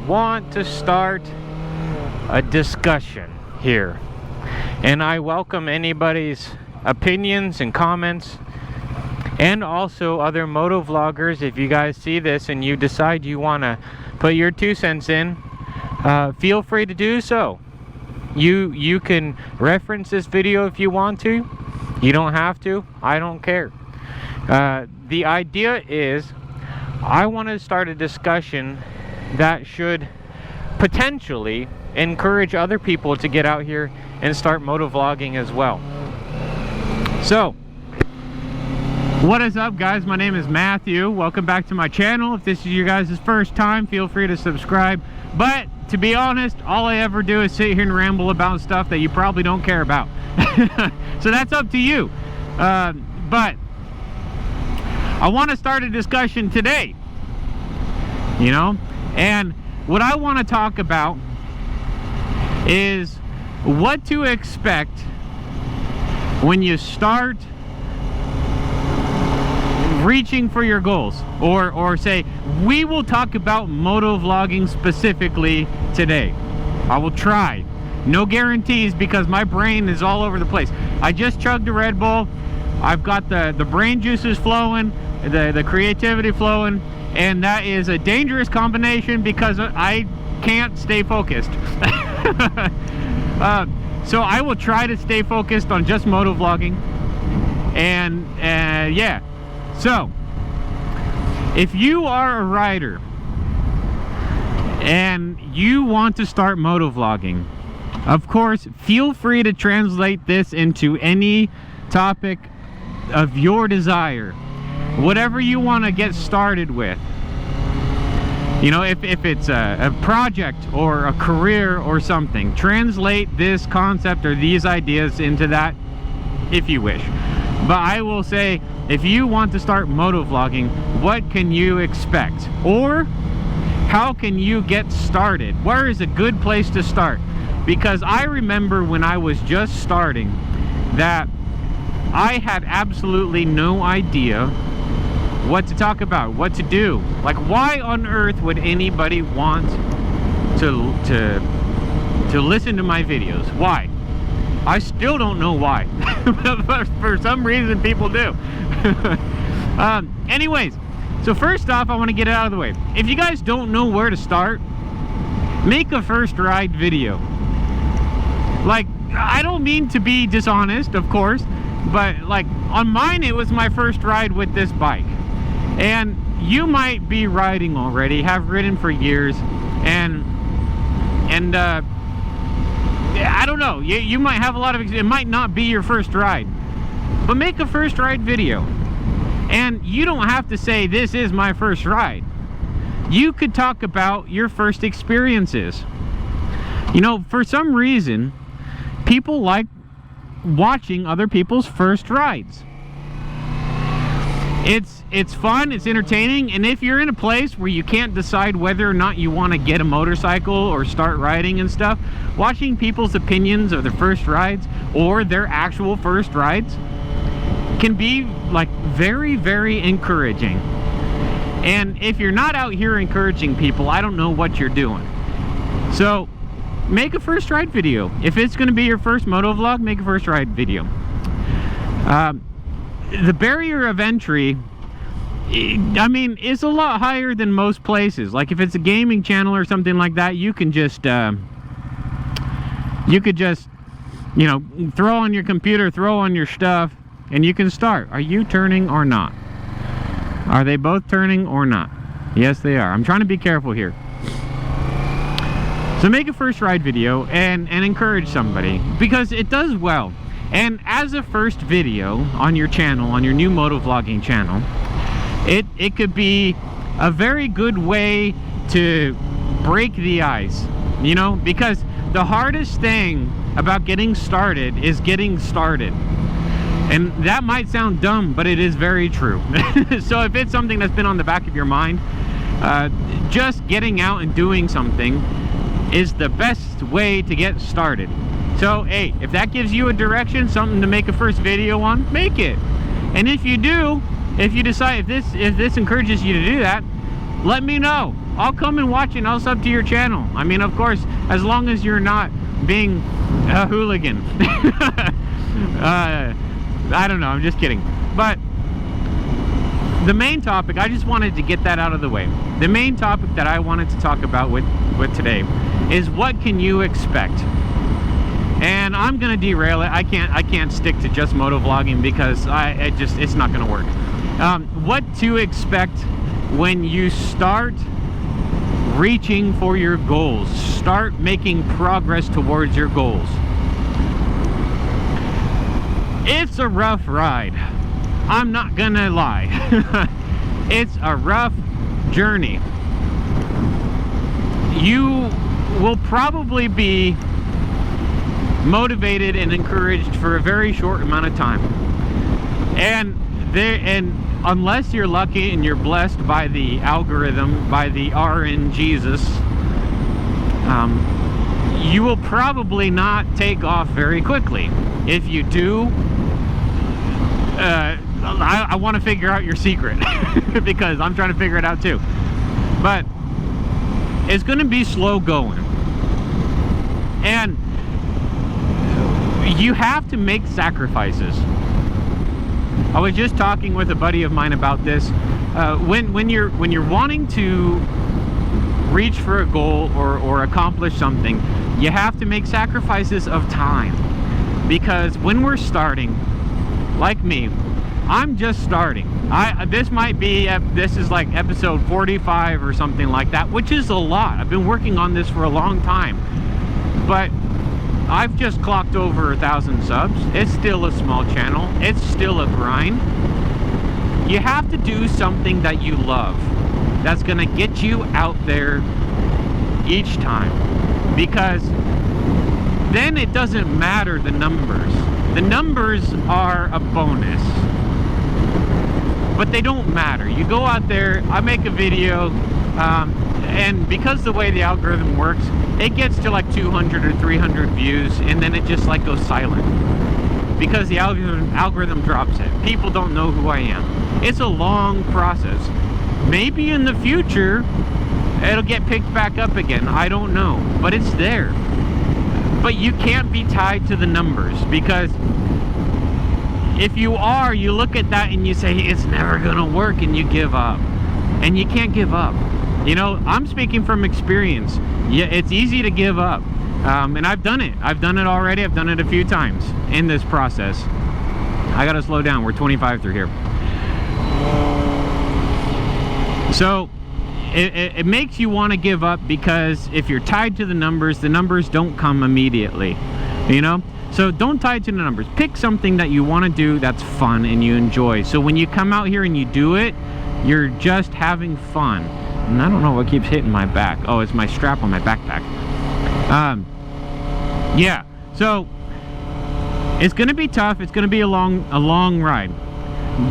want to start a discussion here. And I welcome anybody's opinions and comments, and also other moto vloggers. If you guys see this and you decide you want to put your 2 cents in, feel free to do so. You can reference this video if you want to. You don't have to. I don't care. The idea is I want to start a discussion that should potentially encourage other people to get out here and start moto vlogging as well. So, what is up, guys? My name is Matthew. Welcome back to my channel. If this is your guys' first time, feel free to subscribe. But to be honest, all I ever do is sit here and ramble about stuff that you probably don't care about. So that's up to you. But I want to start a discussion today, you know, and what I want to talk about is what to expect when you start reaching for your goals, or say, we will talk about moto vlogging specifically today. I will try. No guarantees, because my brain is all over the place. I just chugged a Red Bull. I've got the brain juices flowing, the creativity flowing, and that is a dangerous combination because I can't stay focused. So I will try to stay focused on just moto vlogging. And yeah, so if you are a rider and you want to start moto vlogging, of course, feel free to translate this into any topic of your desire, whatever you want to get started with. You know, if it's a project or a career or something, translate this concept or these ideas into that if you wish. But I will say, if you want to start moto vlogging, what can you expect? Or how can you get started? Where is a good place to start? Because I remember when I was just starting that I had absolutely no idea what to talk about, what to do. Like, why on earth would anybody want to listen to my videos? Why? I still don't know why. But for some reason people do. Anyways, so first off, I want to get it out of the way. If you guys don't know where to start, make a first ride video. Like, I don't mean to be dishonest, of course, but like on mine, it was my first ride with this bike. And you might be riding already, have ridden for years, and I don't know, you might have a lot of, it might not be your first ride, but make a first ride video. And you don't have to say, this is my first ride. You could talk about your first experiences. You know, for some reason, people like watching other people's first rides. It's fun, it's entertaining, and if you're in a place where you can't decide whether or not you want to get a motorcycle or start riding and stuff, watching people's opinions of their first rides or their actual first rides can be like very, very encouraging. And if you're not out here encouraging people, I don't know what you're doing. So make a first ride video. If it's going to be your first moto vlog, make a first ride video. The barrier of entry, I mean, is a lot higher than most places. Like if it's a gaming channel or something like that, you can just you could just, you know, throw on your computer, throw on your stuff, and you can start. Are you turning or not? Are they both turning or not? Yes, they are. I'm trying to be careful here. So make a first ride video and encourage somebody, because it does well. And as a first video on your channel, on your new moto vlogging channel, it could be a very good way to break the ice, you know, because the hardest thing about getting started is getting started. And that might sound dumb, but it is very true. So if it's something that's been on the back of your mind, just getting out and doing something is the best way to get started. So hey, if that gives you a direction, something to make a first video on, make it. And if you do, if you decide, if this encourages you to do that, let me know. I'll come and watch it and I'll sub to your channel. I mean, of course, as long as you're not being a hooligan. I don't know, I'm just kidding. But the main topic, I just wanted to get that out of the way. The main topic that I wanted to talk about with today is what can you expect? And I'm gonna derail it. I can't stick to just motovlogging because it's not gonna work. What to expect when you start reaching for your goals, start making progress towards your goals. It's a rough ride. I'm not gonna lie. It's a rough journey. You will probably be motivated and encouraged for a very short amount of time, and unless you're lucky and you're blessed by the algorithm, by the RN Jesus, you will probably not take off very quickly. If you do, I want to figure out your secret because I'm trying to figure it out too. But it's going to be slow going, and you have to make sacrifices. I was just talking with a buddy of mine about this. When you're wanting to reach for a goal or accomplish something, you have to make sacrifices of time. Because when we're starting, like me, I'm just starting. This is like episode 45 or something like that, which is a lot. I've been working on this for a long time, but I've just clocked over 1,000 subs. It's still a small channel. It's still a grind. You have to do something that you love. That's gonna get you out there each time. Because then it doesn't matter the numbers. The numbers are a bonus, but they don't matter. You go out there, I make a video, and because the way the algorithm works, it gets to like 200 or 300 views, and then it just like goes silent because the algorithm drops it. People don't know who I am. It's a long process. Maybe in the future it'll get picked back up again. I don't know, but it's there. But you can't be tied to the numbers, because if you are, you look at that and you say it's never gonna work, and you give up. And you can't give up. You know, I'm speaking from experience. Yeah, it's easy to give up, and I've done it. I've done it already. I've done it a few times in this process. I gotta slow down. We're 25 through here. So it makes you want to give up, because if you're tied to the numbers don't come immediately, you know? So don't tie to the numbers. Pick something that you want to do that's fun and you enjoy. So when you come out here and you do it, you're just having fun. And I don't know what keeps hitting my back. Oh, it's my strap on my backpack. Yeah, so it's gonna be tough. It's gonna be a long ride.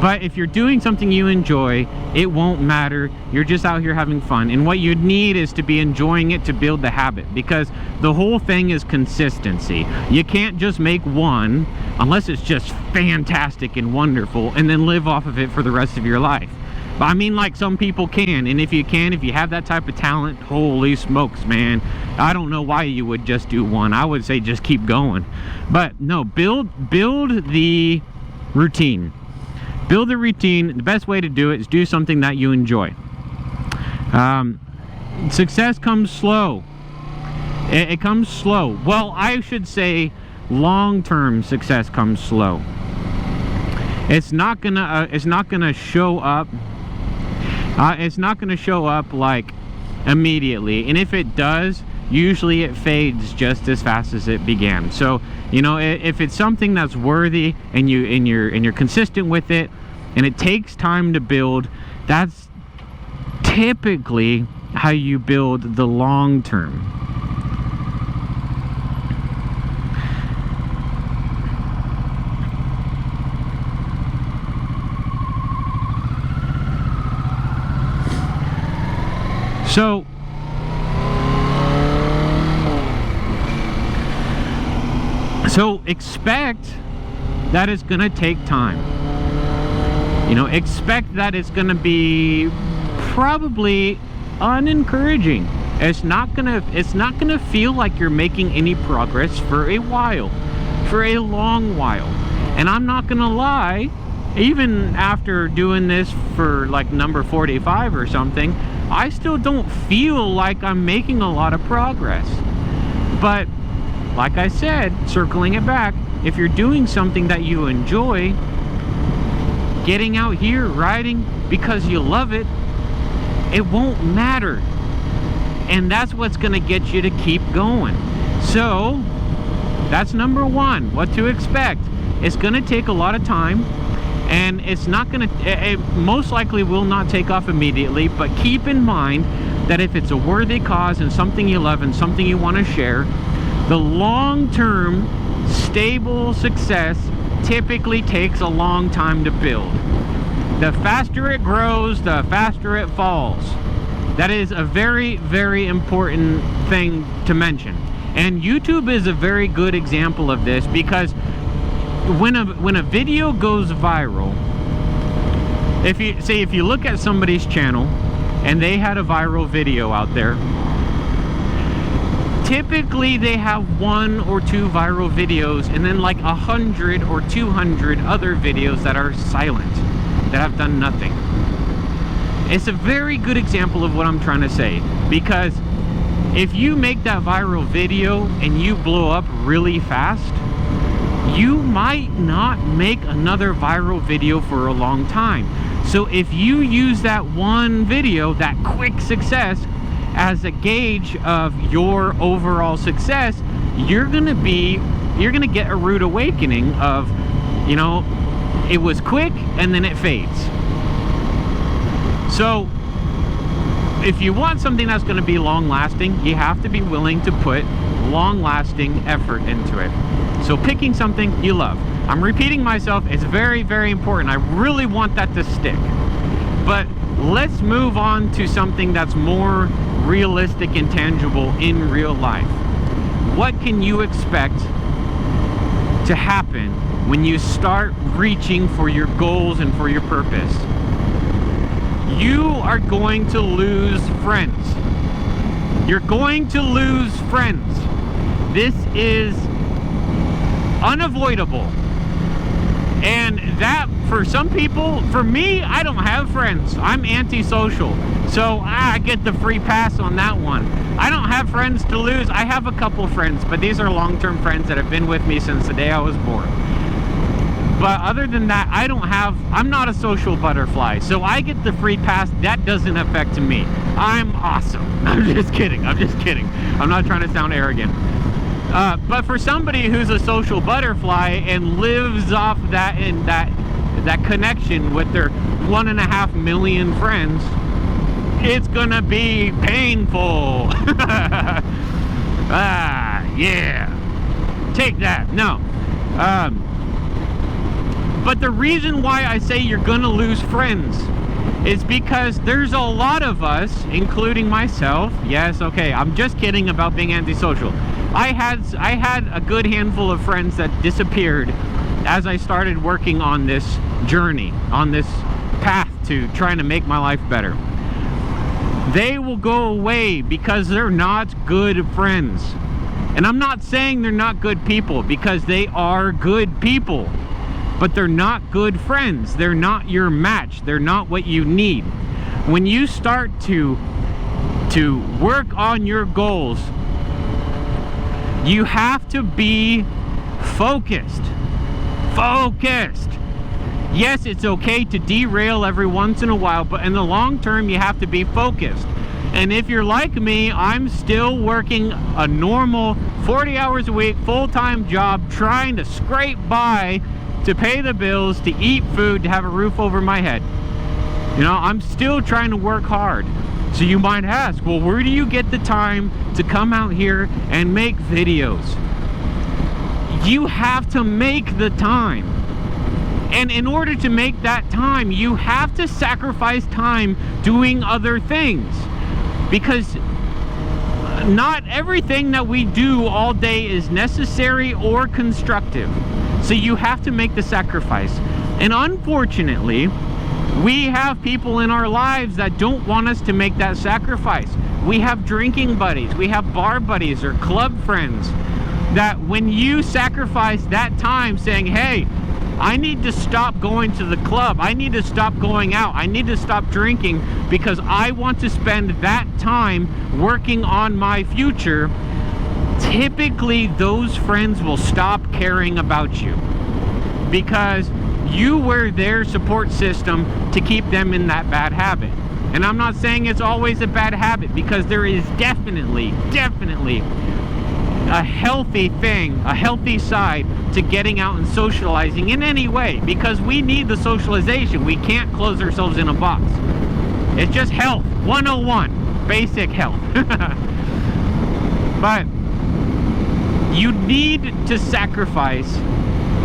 But if you're doing something you enjoy, it won't matter. You're just out here having fun. And what you need is to be enjoying it to build the habit, because the whole thing is consistency. You can't just make one unless it's just fantastic and wonderful and then live off of it for the rest of your life. But I mean, like, some people can, and if you have that type of talent, holy smokes, man. I don't know why you would just do one. I would say just keep going. But no, build the routine. Build the routine. The best way to do it is do something that you enjoy. Success comes slow. It comes slow. Well, I should say long-term success comes slow. It's not gonna show up. It's not gonna show up like immediately, and if it does, usually it fades just as fast as it began. So, you know, if it's something that's worthy and you're consistent with it, and it takes time to build, that's typically how you build the long term. So expect that it's gonna take time. You know, expect that it's gonna be probably unencouraging. It's not gonna feel like you're making any progress for a while, for a long while. And I'm not gonna lie, even after doing this for like number 45 or something, I still don't feel like I'm making a lot of progress. But like I said, circling it back, if you're doing something that you enjoy, getting out here riding because you love it, it won't matter. And that's what's gonna get you to keep going. So that's number one, what to expect. It's gonna take a lot of time, and it's not gonna, it most likely will not take off immediately, but keep in mind that if it's a worthy cause and something you love and something you want to share, the long-term stable success typically takes a long time to build. The faster it grows, the faster it falls. That is a very, very important thing to mention. And YouTube is a very good example of this, because when a video goes viral, if you look at somebody's channel and they had a viral video out there, typically they have 1 or 2 viral videos and then like 100 or 200 other videos that are silent, that have done nothing. It's a very good example of what I'm trying to say, because if you make that viral video and you blow up really fast, you might not make another viral video for a long time. So if you use that one video, that quick success, as a gauge of your overall success, you're gonna get a rude awakening of, you know, it was quick and then it fades. So if you want something that's going to be long-lasting, you have to be willing to put long-lasting effort into it. So picking something you love. I'm repeating myself, it's very, very important. I really want that to stick. But let's move on to something that's more realistic and tangible in real life. What can you expect to happen when you start reaching for your goals and for your purpose? You are going to lose friends. You're going to lose friends. This is unavoidable. And that, for some people, for me, I don't have friends. I'm antisocial. So I get the free pass on that one. I don't have friends to lose. I have a couple friends, but these are long-term friends that have been with me since the day I was born. But other than that, I'm not a social butterfly, so I get the free pass. That doesn't affect me. I'm awesome. I'm just kidding. I'm not trying to sound arrogant. But for somebody who's a social butterfly and lives off that connection with their 1.5 million friends, it's gonna be painful. Yeah. Take that. No. But the reason why I say you're gonna lose friends is because there's a lot of us, including myself. Yes, okay, I'm just kidding about being antisocial. I had a good handful of friends that disappeared as I started working on this journey, on this path to trying to make my life better. They will go away because they're not good friends. And I'm not saying they're not good people, because they are good people. But they're not good friends. They're not your match. They're not what you need. When you start to work on your goals, you have to be focused. Focused. Yes, it's okay to derail every once in a while, but in the long term, you have to be focused. And if you're like me, I'm still working a normal 40 hours a week, full-time job, trying to scrape by to pay the bills, to eat food, to have a roof over my head. You know, I'm still trying to work hard. So you might ask, well, where do you get the time to come out here and make videos? You have to make the time. And in order to make that time, you have to sacrifice time doing other things. Because not everything that we do all day is necessary or constructive. So you have to make the sacrifice. And unfortunately, We have people in our lives that don't want us to make that sacrifice. We have drinking buddies, we have bar buddies or club friends that when you sacrifice that time saying, hey, I need to stop going to the club, I need to stop going out, I need to stop drinking because I want to spend that time working on my future, typically those friends will stop caring about you because you were their support system to keep them in that bad habit. And I'm not saying it's always a bad habit, because there is definitely a healthy thing, a healthy side to getting out and socializing in any way, because we need the socialization. We can't close ourselves in a box. It's just health 101, basic health. But you need to sacrifice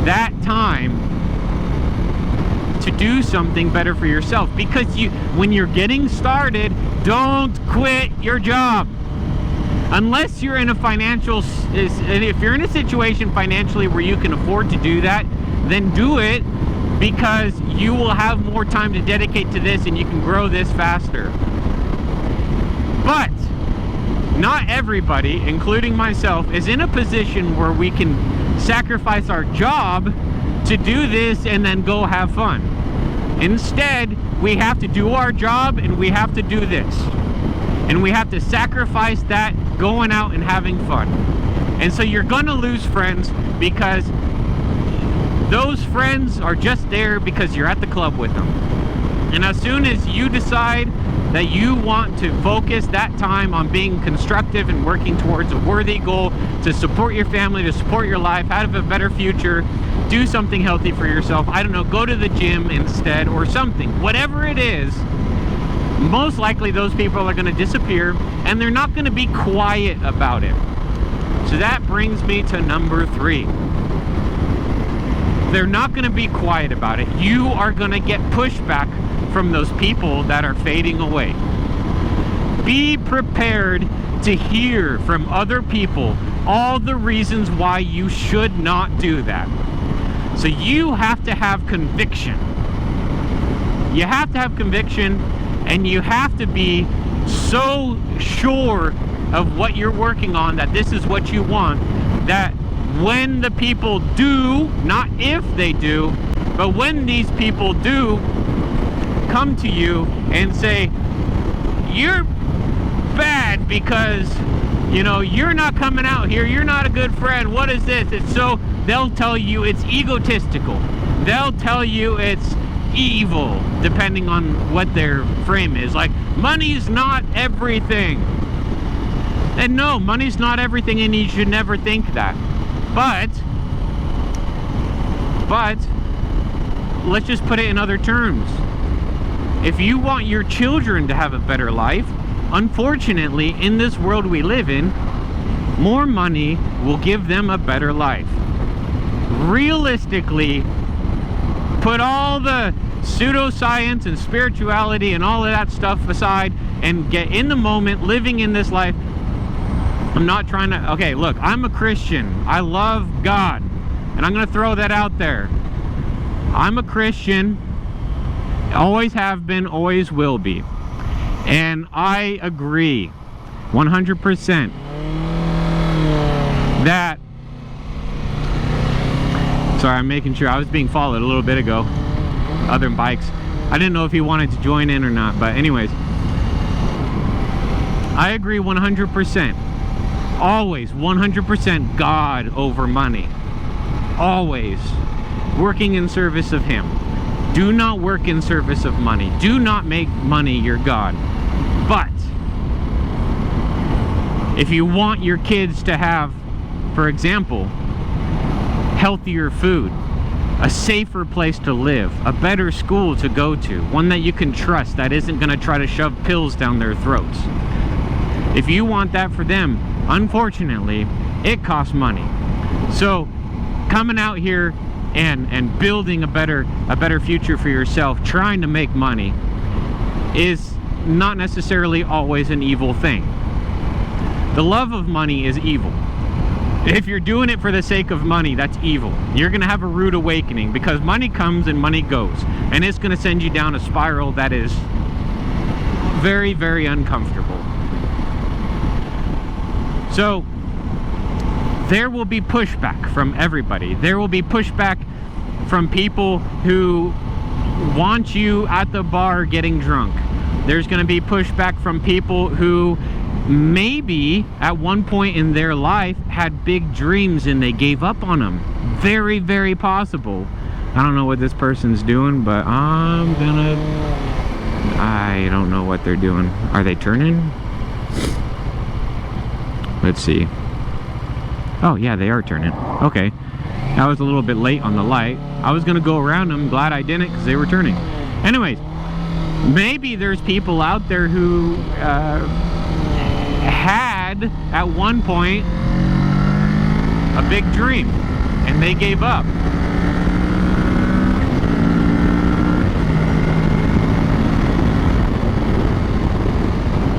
that time to do something better for yourself, because when you're getting started, don't quit your job unless you're in a financial, if you're in a situation financially where you can afford to do that, then do it, because you will have more time to dedicate to this and you can grow this faster. But not everybody, including myself, is in a position where we can sacrifice our job to do this and then go have fun. Instead, we have to do our job and we have to do this. And we have to sacrifice that going out and having fun. And so you're gonna lose friends, because those friends are just there because you're at the club with them. And as soon as you decide that you want to focus that time on being constructive and working towards a worthy goal to support your family, to support your life, have a better future, do something healthy for yourself, I don't know, go to the gym instead or something, whatever it is, most likely those people are going to disappear and they're not going to be quiet about it. So that brings me to number 3. They're not going to be quiet about it. You are going to get pushback from those people that are fading away. Be prepared to hear from other people all the reasons why you should not do that. So you have to have conviction. You have to have conviction, and you have to be so sure of what you're working on, that this is what you want, that when the people do, not if they do, but when these people do come to you and say, you're bad because, you know, you're not coming out here, you're not a good friend, what is this? It's so, they'll tell you it's egotistical. They'll tell you it's evil, depending on what their frame is. Like, money's not everything. And no, money's not everything, and you should never think that. But let's just put it in other terms. If you want your children to have a better life, unfortunately, in this world we live in, more money will give them a better life. Realistically, put all the pseudoscience and spirituality and all of that stuff aside and get in the moment, living in this life. I'm not trying to, okay, look, I'm a Christian. I love God. And I'm going to throw that out there. I'm a Christian. Always have been, always will be. And I agree 100% that, sorry, I'm making sure, I was being followed a little bit ago, other bikes. I didn't know if he wanted to join in or not, but anyways, I agree 100%. Always 100% God over money. Always working in service of Him. Do not work in service of money. Do not make money your God. But if you want your kids to have, for example, healthier food, a safer place to live, a better school to go to, one that you can trust, that isn't going to try to shove pills down their throats. If you want that for them, unfortunately, it costs money. So coming out here and building a better future for yourself, trying to make money, is not necessarily always an evil thing. The love of money is evil. If you're doing it for the sake of money, that's evil. You're gonna have a rude awakening, because money comes and money goes, and it's gonna send you down a spiral that is very, very uncomfortable. So there will be pushback from everybody. There will be pushback from people who want you at the bar getting drunk. There's going to be pushback from people who maybe at one point in their life had big dreams and they gave up on them. Very, very possible. I don't know what this person's doing, but I don't know what they're doing. Are they turning? Let's see. Oh yeah, they are turning. Okay. I was a little bit late on the light. I was gonna go around them. Glad I didn't, because they were turning. Anyways, maybe there's people out there who had at one point a big dream and they gave up.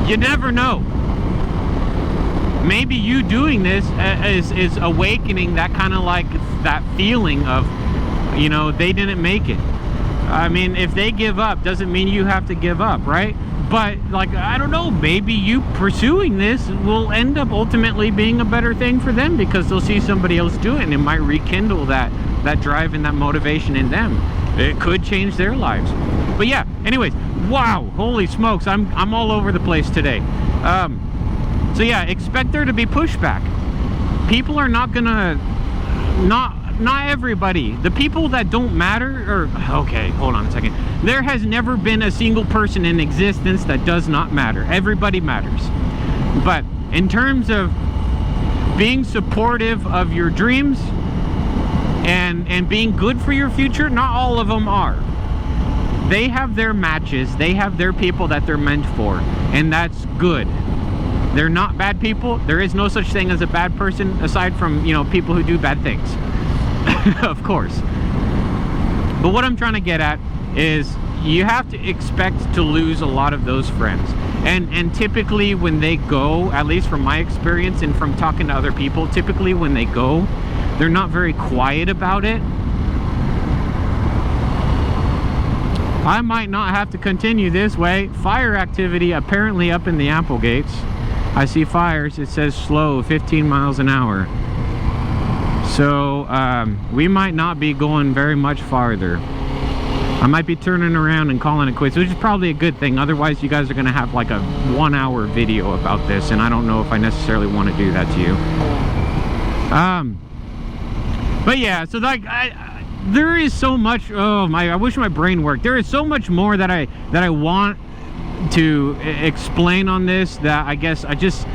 You never know. Maybe you doing this is awakening that kind of like that feeling of, you know, they didn't make it. I mean, if they give up, doesn't mean you have to give up, right? But like, I don't know, maybe you pursuing this will end up ultimately being a better thing for them, because they'll see somebody else do it and it might rekindle that drive and that motivation in them. It could change their lives. But yeah, anyways, wow, holy smokes, I'm all over the place today. So yeah, expect there to be pushback. People are not gonna, not everybody. The people that don't matter, or, okay, hold on a second. There has never been a single person in existence that does not matter. Everybody matters. But in terms of being supportive of your dreams and being good for your future, not all of them are. They have their matches, they have their people that they're meant for, and that's good. They're not bad people. There is no such thing as a bad person, aside from, you know, people who do bad things. Of course. But what I'm trying to get at is you have to expect to lose a lot of those friends. And typically when they go, at least from my experience and from talking to other people, typically when they go, they're not very quiet about it. I might not have to continue this way. Fire activity apparently up in the Applegates. I see fires. It says slow, 15 miles an hour. So we might not be going very much farther. I might be turning around and calling it quits, which is probably a good thing. Otherwise, you guys are going to have like a 1-hour video about this, and I don't know if I necessarily want to do that to you. But yeah, so like there is so much. Oh my! I wish my brain worked. There is so much more that I want to explain on this, that I guess I just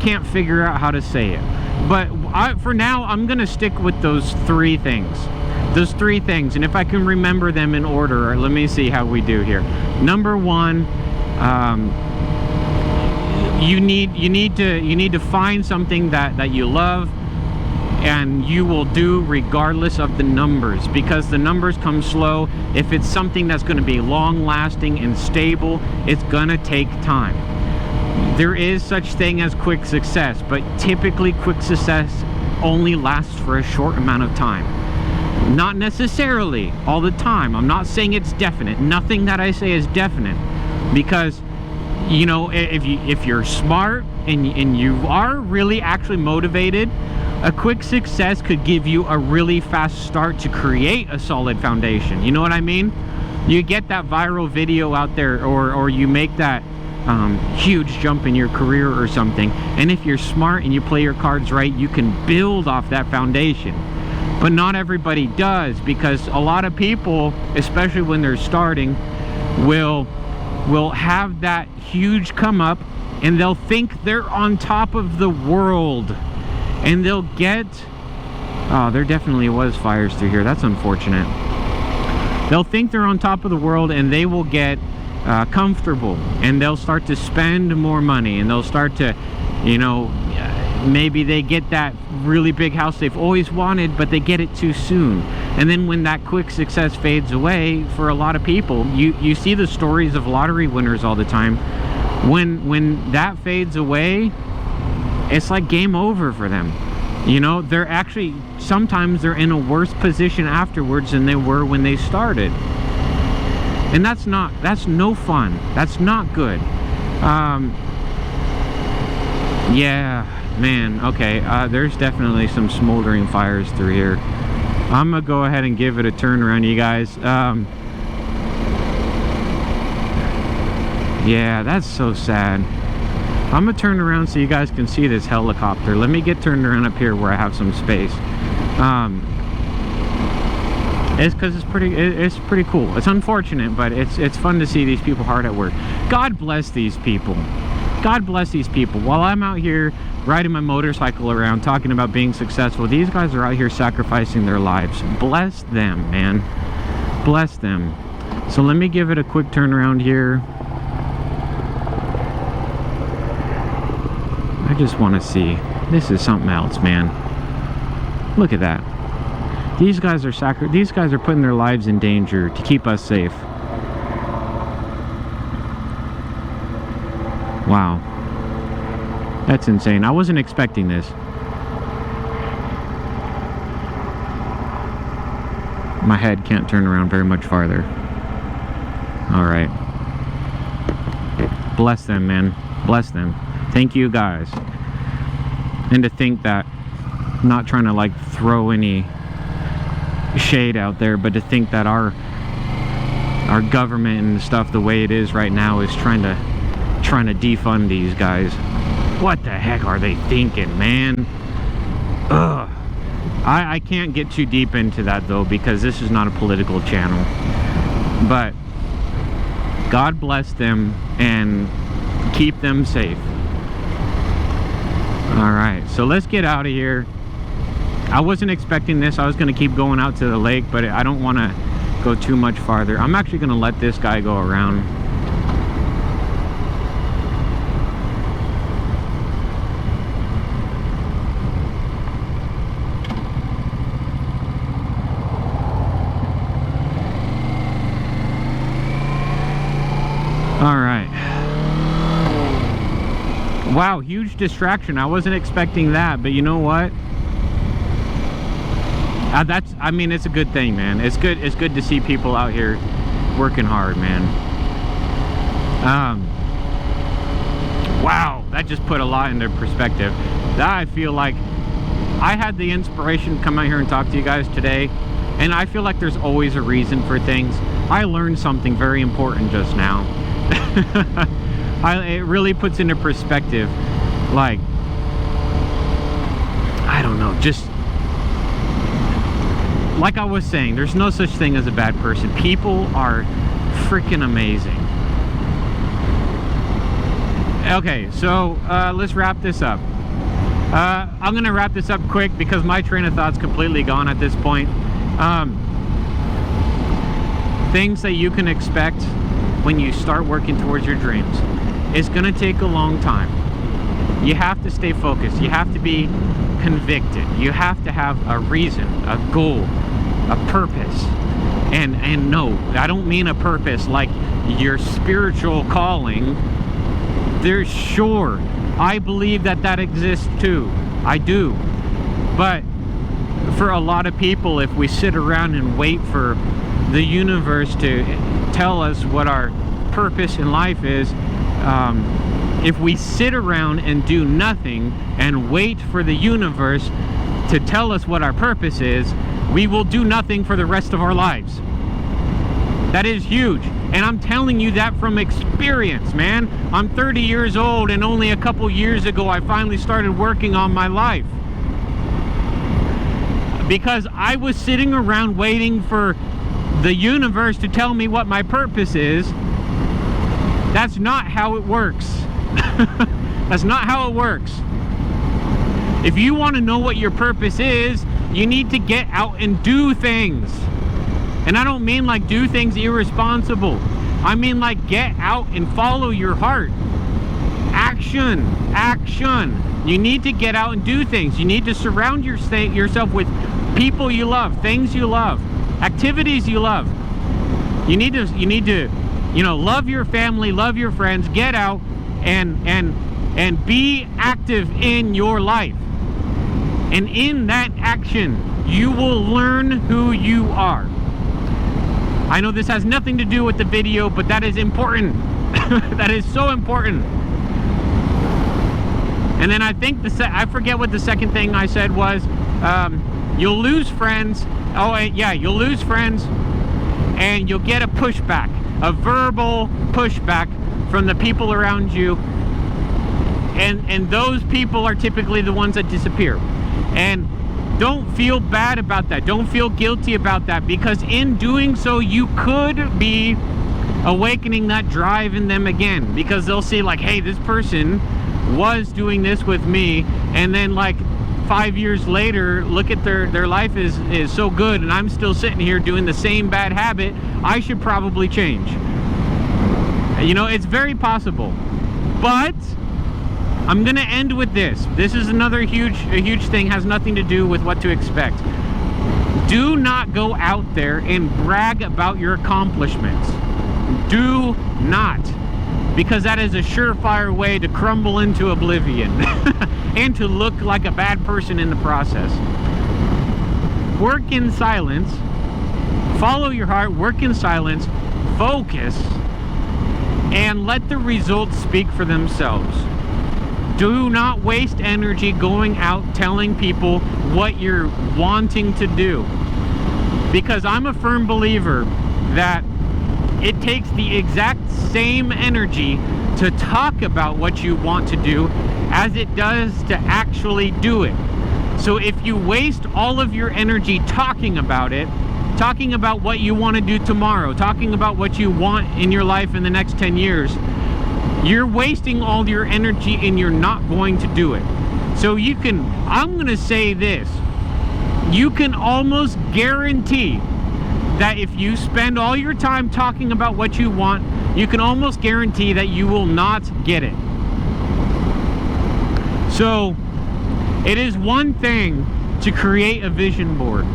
can't figure out how to say it. But for now, I'm gonna stick with those three things. Those three things, and if I can remember them in order, let me see how we do here. Number one, you need to find something that you love, and you will do regardless of the numbers, because the numbers come slow. If it's something that's going to be long lasting and stable, it's gonna take time. There is such thing as quick success, but typically quick success only lasts for a short amount of time. Not necessarily all the time. I'm not saying it's definite. Nothing that I say is definite, because you know, if you're smart and you are really actually motivated, a quick success could give you a really fast start to create a solid foundation. You know what I mean? You get that viral video out there, or you make that huge jump in your career or something, and if you're smart and you play your cards right, you can build off that foundation. But not everybody does, because a lot of people, especially when they're starting, will have that huge come up, and they'll think they're on top of the world, and they'll get, oh, there definitely was fires through here. That's unfortunate. They'll think they're on top of the world, and they will get comfortable, and they'll start to spend more money, and they'll start to, you know, maybe they get that really big house they've always wanted, but they get it too soon. And then when that quick success fades away, for a lot of people, you see the stories of lottery winners all the time. When that fades away, it's like game over for them. You know, they're actually, sometimes they're in a worse position afterwards than they were when they started. And that's no fun. That's not good. Yeah, man, okay, there's definitely some smoldering fires through here. I'm gonna go ahead and give it a turnaround, you guys. Yeah, that's so sad. I'm gonna turn around so you guys can see this helicopter. Let me get turned around up here where I have some space. It's because it's pretty cool. It's unfortunate, but it's fun to see these people hard at work. God bless these people. God bless these people. While I'm out here riding my motorcycle around talking about being successful, these guys are out here sacrificing their lives. Bless them, man. Bless them. So let me give it a quick turnaround here. I just want to see. This is something else, man. Look at that. These guys are putting their lives in danger to keep us safe. Wow. That's insane. I wasn't expecting this. My head can't turn around very much farther. Alright. Bless them, man. Bless them. Thank you, guys. And to think that, I'm not trying to like throw any shade out there, but to think that our government and stuff the way it is right now is trying to defund these guys. What the heck are they thinking, man? Ugh. I can't get too deep into that though, because this is not a political channel. But God bless them and keep them safe. Alright, so let's get out of here. I wasn't expecting this. I was going to keep going out to the lake, but I don't want to go too much farther. I'm actually going to let this guy go around. All right. Wow, huge distraction. I wasn't expecting that, but you know what? I mean, it's a good thing, man. It's good to see people out here working hard, man. Wow, that just put a lot into perspective. That I feel like I had the inspiration to come out here and talk to you guys today, and I feel like there's always a reason for things. I learned something very important just now. It really puts into perspective, like, I don't know, just like I was saying, there's no such thing as a bad person. People are freaking amazing. Okay, so let's wrap this up. I'm gonna wrap this up quick because my train of thought's completely gone at this point. Things that you can expect when you start working towards your dreams. It's gonna take a long time. You have to stay focused. You have to be convicted. You have to have a reason, a goal, a purpose. And no, I don't mean a purpose like your spiritual calling. There's sure, I believe that exists too. I do. But for a lot of people, if we sit around and wait for the universe to tell us what our purpose in life is, if we sit around and do nothing and wait for the universe to tell us what our purpose is, we will do nothing for the rest of our lives. That is huge. And I'm telling you that from experience, man. I'm 30 years old, and only a couple years ago I finally started working on my life. Because I was sitting around waiting for the universe to tell me what my purpose is. That's not how it works. That's not how it works. If you want to know what your purpose is, you need to get out and do things. And I don't mean like do things irresponsible. I mean like get out and follow your heart. Action, action. You need to get out and do things. You need to surround yourself with people you love, things you love, activities you love. You need to, you know, love your family, love your friends, get out and be active in your life. And in that action, you will learn who you are. I know this has nothing to do with the video, but that is important. That is so important. And then I think I forget what the second thing I said was, you'll lose friends. Oh, yeah, you'll lose friends, and you'll get a pushback, a verbal pushback from the people around you. And those people are typically the ones that disappear. And don't feel bad about that. Don't feel guilty about that, because in doing so, you could be awakening that drive in them again, because they'll see like, hey, this person was doing this with me, and then like 5 years later, look at their life is so good, and I'm still sitting here doing the same bad habit. I should probably change. You know, it's very possible. But I'm gonna end with this. This is another huge thing, has nothing to do with what to expect. Do not go out there and brag about your accomplishments. Do not. Because that is a surefire way to crumble into oblivion and to look like a bad person in the process. Work in silence. Follow your heart. Work in silence. Focus. And let the results speak for themselves. Do not waste energy going out telling people what you're wanting to do. Because I'm a firm believer that it takes the exact same energy to talk about what you want to do as it does to actually do it. So if you waste all of your energy talking about it, talking about what you want to do tomorrow, talking about what you want in your life in the next 10 years, you're wasting all your energy and you're not going to do it. So you can, I'm going to say this, you can almost guarantee that if you spend all your time talking about what you want, you can almost guarantee that you will not get it. So it is one thing to create a vision board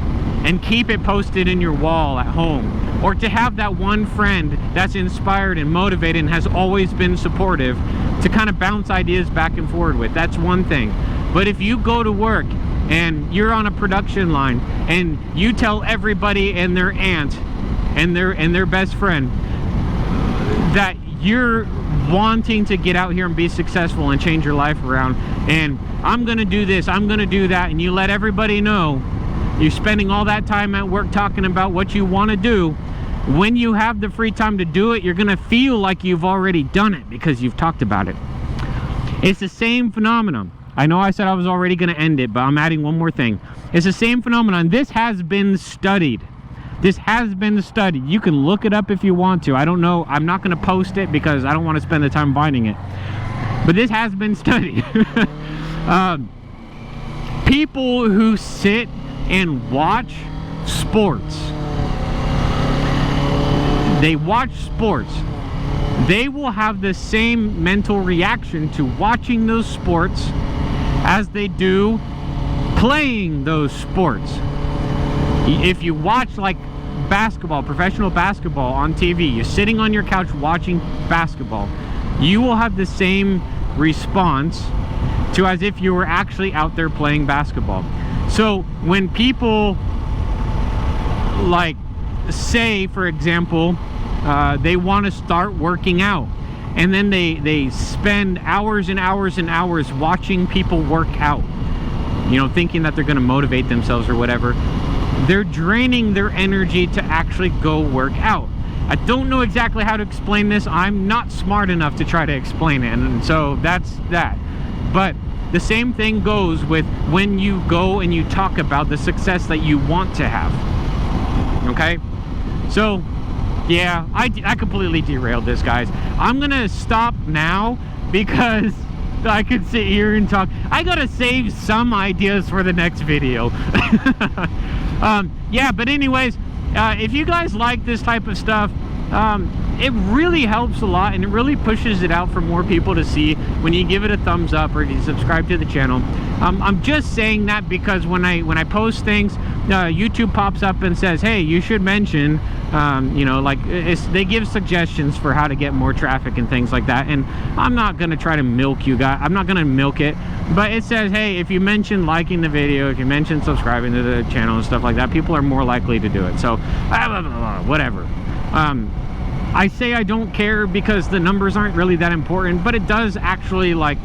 and keep it posted in your wall at home, or to have that one friend that's inspired and motivated and has always been supportive to kind of bounce ideas back and forward with. That's one thing. But if you go to work and you're on a production line and you tell everybody and their aunt and their best friend that you're wanting to get out here and be successful and change your life around, and I'm gonna do this, I'm gonna do that, and you let everybody know you're spending all that time at work talking about what you want to do, when you have the free time to do it, you're gonna feel like you've already done it because you've talked about it. It's the same phenomenon. I know I said I was already going to end it, but I'm adding one more thing. It's the same phenomenon. This has been studied. This has been studied. You can look it up if you want to. I don't know. I'm not going to post it because I don't want to spend the time finding it. But this has been studied. People who sit and watch sports, they watch sports, they will have the same mental reaction to watching those sports as they do playing those sports. If you watch like basketball, professional basketball on TV, you're sitting on your couch watching basketball, you will have the same response to as if you were actually out there playing basketball. So when people like say, for example, they want to start working out, and then they spend hours and hours and hours watching people work out, you know, thinking that they're going to motivate themselves or whatever, they're draining their energy to actually go work out. I don't know exactly how to explain this. I'm not smart enough to try to explain it, and so that's that. But the same thing goes with when you go and you talk about the success that you want to have. Okay? So yeah, I completely derailed this, guys. I'm gonna stop now because I could sit here and talk. I gotta save some ideas for the next video. Yeah, but anyways, if you guys like this type of stuff, it really helps a lot, and it really pushes it out for more people to see when you give it a thumbs up or if you subscribe to the channel. I'm just saying that because when I post things, YouTube pops up and says, hey, you should mention You know, like they give suggestions for how to get more traffic and things like that, and I'm not gonna try to milk you guys. I'm not gonna milk it, but it says, hey, if you mention liking the video, if you mention subscribing to the channel and stuff like that, people are more likely to do it. So whatever. I say I don't care because the numbers aren't really that important, but it does actually like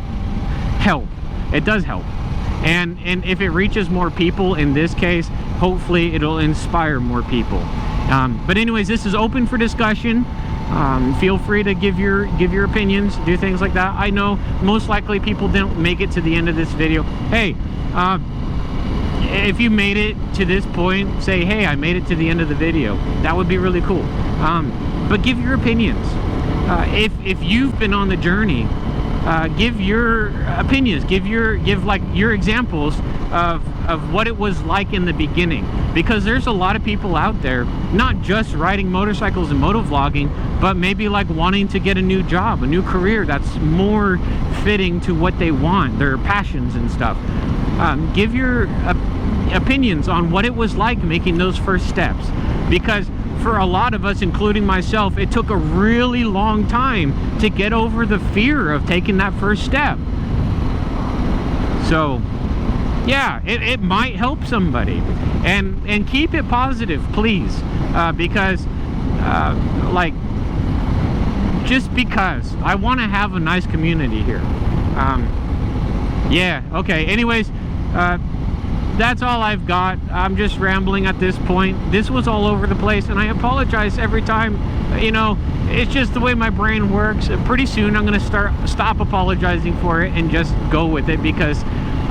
help. It does help. And if it reaches more people, in this case, hopefully it'll inspire more people. But anyways, this is open for discussion. Feel free to give your opinions, do things like that. I know most likely people don't make it to the end of this video. Hey, if you made it to this point, say, hey, I made it to the end of the video. That would be really cool. But give your opinions. If you've been on the journey, give your opinions, give like your examples of what it was like in the beginning, because there's a lot of people out there not just riding motorcycles and motovlogging, but maybe like wanting to get a new job, a new career that's more fitting to what they want, their passions and stuff. Give your opinions on what it was like making those first steps, because for a lot of us, including myself, it took a really long time to get over the fear of taking that first step. So yeah, it might help somebody, and keep it positive, please, because like, just because I want to have a nice community here. Yeah, okay, anyways, that's all I've got. I'm just rambling at this point. This was all over the place, and I apologize every time. You know, it's just the way my brain works. Pretty soon I'm gonna stop apologizing for it and just go with it, because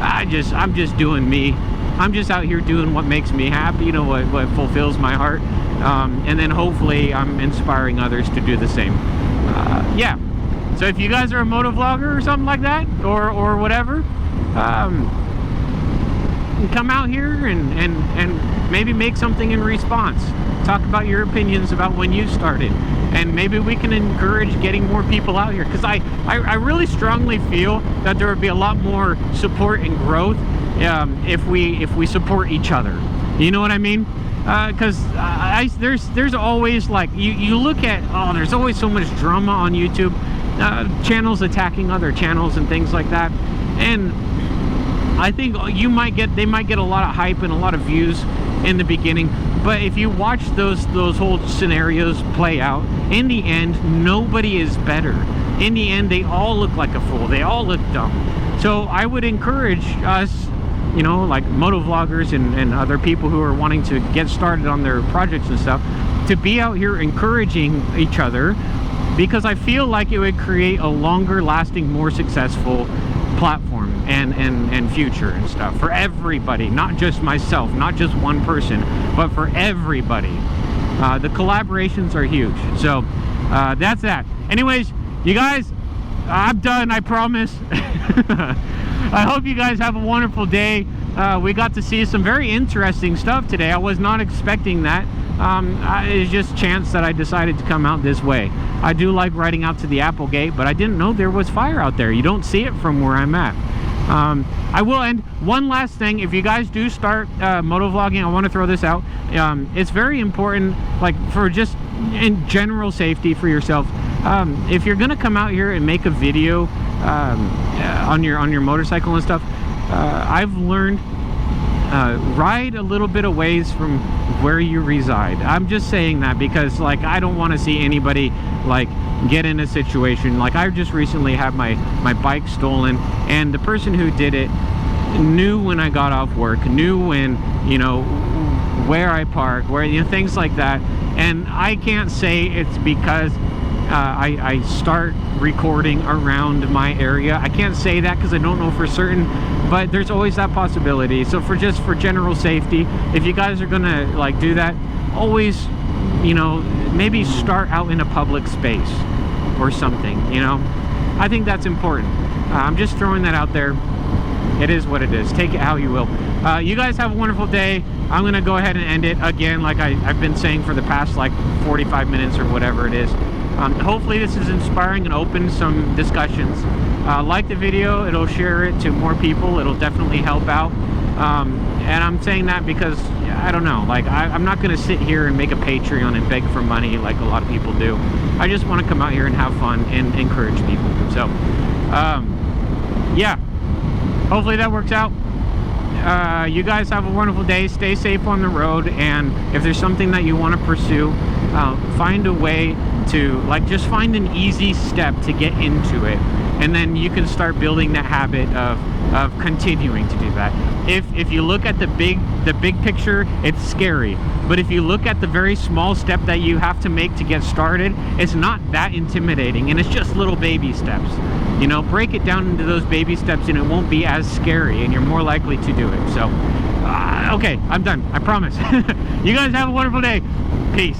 I'm just doing me. I'm just out here doing what makes me happy, you know, what fulfills my heart, and then hopefully I'm inspiring others to do the same. Yeah, so if you guys are a motovlogger or something like that, or whatever, come out here and maybe make something in response. Talk about your opinions about when you started, and maybe we can encourage getting more people out here, because I really strongly feel that there would be a lot more support and growth if we support each other. You know what I mean? Because there's always, like, you look at, oh, there's always so much drama on YouTube, channels attacking other channels and things like that, and I think they might get a lot of hype and a lot of views in the beginning, but if you watch those whole scenarios play out, in the end, nobody is better. In the end, they all look like a fool. They all look dumb. So I would encourage us, you know, like motovloggers and other people who are wanting to get started on their projects and stuff, to be out here encouraging each other, because I feel like it would create a longer lasting, more successful platform and future and stuff for everybody, not just myself, not just one person, but for everybody. The collaborations are huge. So that's that. Anyways, you guys, I'm done, I promise. I hope you guys have a wonderful day. We got to see some very interesting stuff today. I was not expecting that. It's just chance that I decided to come out this way. I do like riding out to the Applegate, but I didn't know there was fire out there. You don't see it from where I'm at. I will end. One last thing, if you guys do start motovlogging, I want to throw this out. It's very important, like, for just in general safety for yourself. If you're gonna come out here and make a video on your motorcycle and stuff, I've learned, ride a little bit of ways from where you reside. I'm just saying that because, like, I don't want to see anybody, like, get in a situation. Like, I just recently had my bike stolen, and the person who did it knew when I got off work, knew when, you know, where I park, where, you know, things like that. And I can't say it's because I start recording around my area. I can't say that because I don't know for certain, but there's always that possibility. So for general safety, if you guys are gonna, like, do that, always, you know, maybe start out in a public space or something, you know. I think that's important. I'm just throwing that out there. It is what it is. Take it how you will. You guys have a wonderful day. I'm gonna go ahead and end it again, like I've been saying for the past, like, 45 minutes or whatever it is. Hopefully this is inspiring and open some discussions. Like the video, it'll share it to more people. It'll definitely help out. And I'm saying that because I don't know, like I'm not gonna sit here and make a Patreon and beg for money like a lot of people do. I just want to come out here and have fun and encourage people. So yeah, hopefully that works out. You guys have a wonderful day. Stay safe on the road, and if there's something that you want to pursue, find a way to, like, just find an easy step to get into it, and then you can start building that habit of continuing to do that. If you look at the big picture, it's scary, but if you look at the very small step that you have to make to get started, it's not that intimidating, and it's just little baby steps. You know, break it down into those baby steps and it won't be as scary, and you're more likely to do it. So okay, I'm done, I promise. You guys have a wonderful day. Peace.